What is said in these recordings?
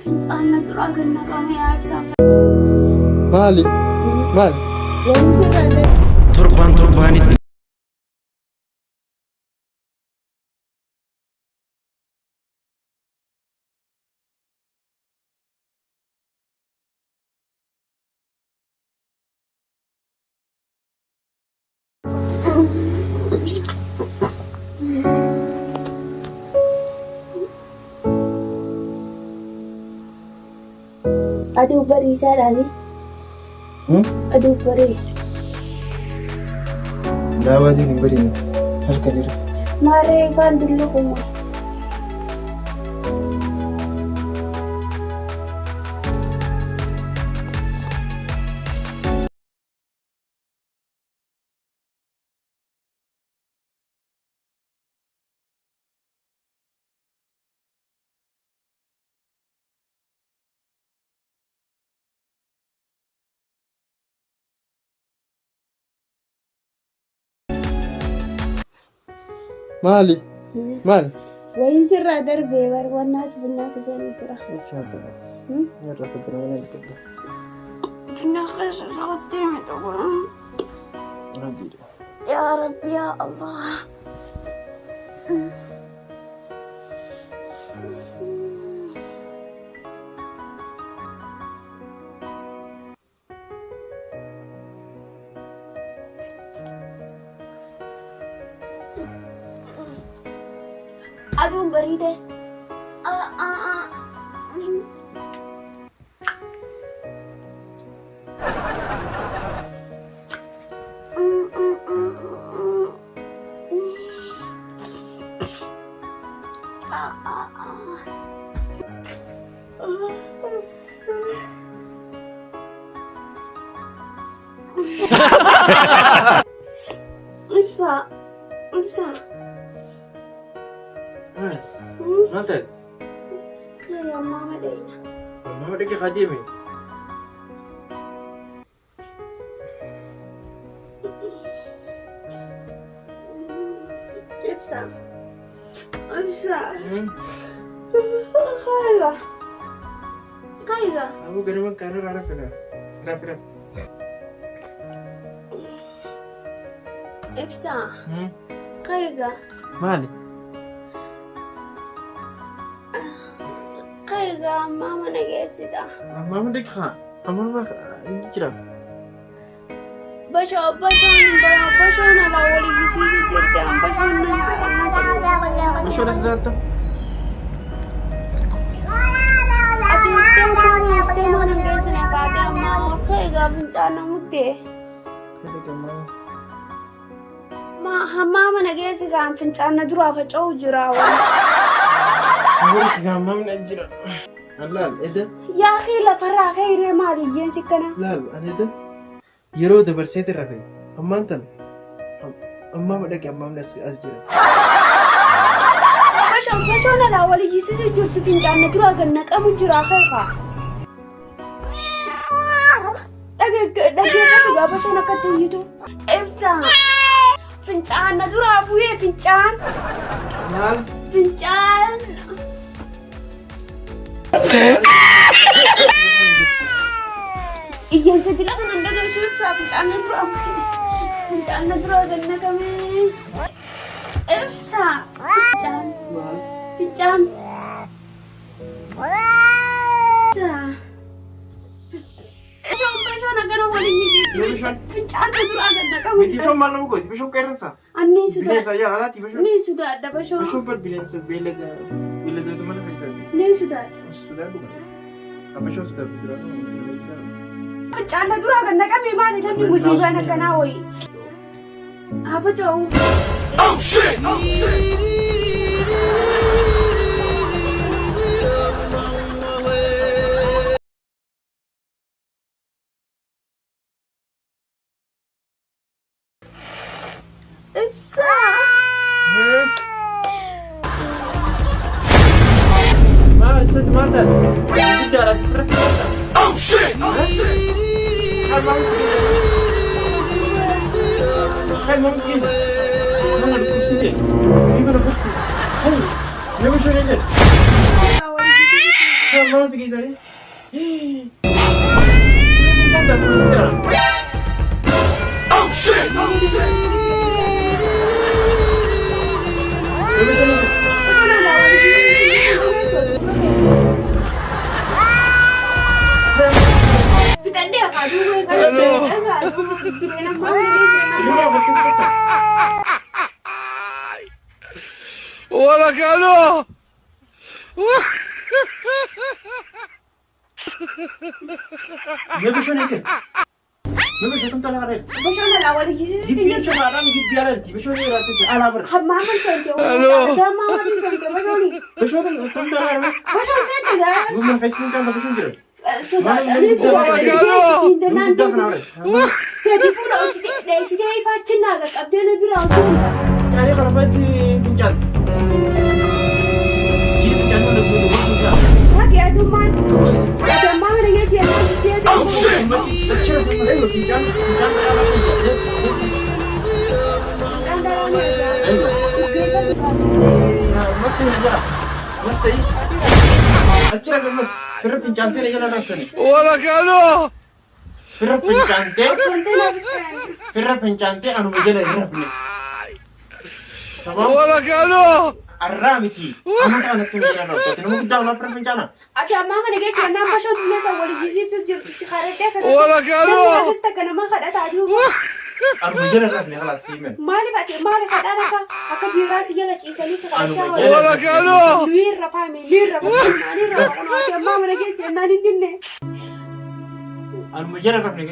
fincaana dura ganna qame yaabsa maali maal torbaanitti adu bariisaadhaani adu barii daawaatiin hin bariine halkanira maaree ifaan dullu kuma maali maal wayin sirraa darbee barbaannaas binnaas isanii tura irra fagara mana ilkadda finna keessa sa'attee midhagoon yaa rabbi yaa allah aduun bariite ibsa maal ta'e kaya mama deena mama dhaqee haa deeme ibsa kaya kamu ganun magkano rarap ka na rap ibsa kaya maali kaya mama nageessita mama dhaqee haa amanuma hindi jira bashoon ala walii gisiisu jirti bashoon Masya na sa data ati istee mo nang geessin ay pati ang mama kaya fincaana mutte mama nageessi kaan fincaana duraa faca'uu jira Mama ka mama na jira Laal eda yaa akhi lafarraa kayree maaliyyeen sikkana Laal an eda yeroo dabarseeti rafe ammaan tan ammaa madhaqe ammaan as jira bashoon ala walii gisiisu jirti fincaana duraa ganna qabu jira kayfa dhageeffatu gaa bashoon akkatti iyyitu ibsa fincaana duraa bu'ee fincaan Laal fincaan iyyeensa dila kan anda gaisuu ibsa fincaana duraa ganna kamee ibsa fincaan bashoon agana waliin fincaana duraa ganna qabu Bishon maal nama gooti? Bishon qeerransa? anni Bineensa yaa alaati bishon? ni sudaadha bashoon Bishon bar bineensa beelladoota mana keessaati. ni sudaadha Sudaan dhuga. Bishon sudaan jira. fincaana duraa ganna qabee maali namni musiibaan akkanaa wayii haa faca'u ibsa Maal isatti maal taate? Guddaadha firratti maal taate? Oh shit! Kan maal mungkin? Kan kursi ni mana bukti? Hey, dia macam ni je. Maal si keessanii? Kan taasisu hin jira. Oh shit! Fitadhee akka aduun kan Hola, Carlos. Bishon ese. Bishon tum tala kare. bashana la wali gizi. Gibbiin cufaadhaan gibbii alaatti. Bishon jiraattis alaa bira. Hammaman sente. Hello. Hammaman sente bashani. Bishon tum tala kare. Bashan sente da. Gumma Facebook kan bishon jira. Sobat Maal ini sobat guddaa ini sinte Guddaa nanti. kana bare. Jadi fuula osite ifachin naga qabdeen bira osite. Yaani qarabatti fincaan. Jiri fincaan mana guutuu gochuun jira. Haki aduman. Adamman mana yesi elman dia. Oh shit! Sachira ayo fincaan fincaan kana fincaan. Andaran aja. Ayo. Ugetan kan. Masih jira. Masih. Achira mas firra fincaan tee jala nafsani. Hola, Carlos. Firra fincaan tee. Konten abitan. Firra fincaan tee anu jala irrafne. Tamam. Hola, Carlos. Arramiti. Amata anatu jala nafsani. Namu guddaa na firra fincaana. Adamman mana yesi elman bashan dia sa wali gizi tu jirti si kharade kan. Hola, Carlos. Kasta kana ma khada ta adu. Anu jala irrafne khalas simen. Maaliif khada ka akka biiraa si jala ciisanii si qachaa wali. Hola, Carlos. Luirra fami, lirra fami, lirra fami. Amma mana yesi elman dinne. Anu jala irrafne.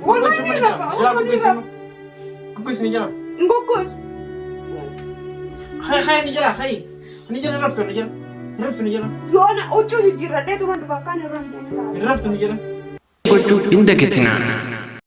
Wala ni rafa, wala ni rafa. Kukus ni jala. Ngokos. Hai ni jala hai. Ni jala irraftu ni jala. Irraftu ni jala. Yoona ochuu si jirra dheetu man dubakaan irra hin Irraftu ni jala. gochuu hin dagatinaa.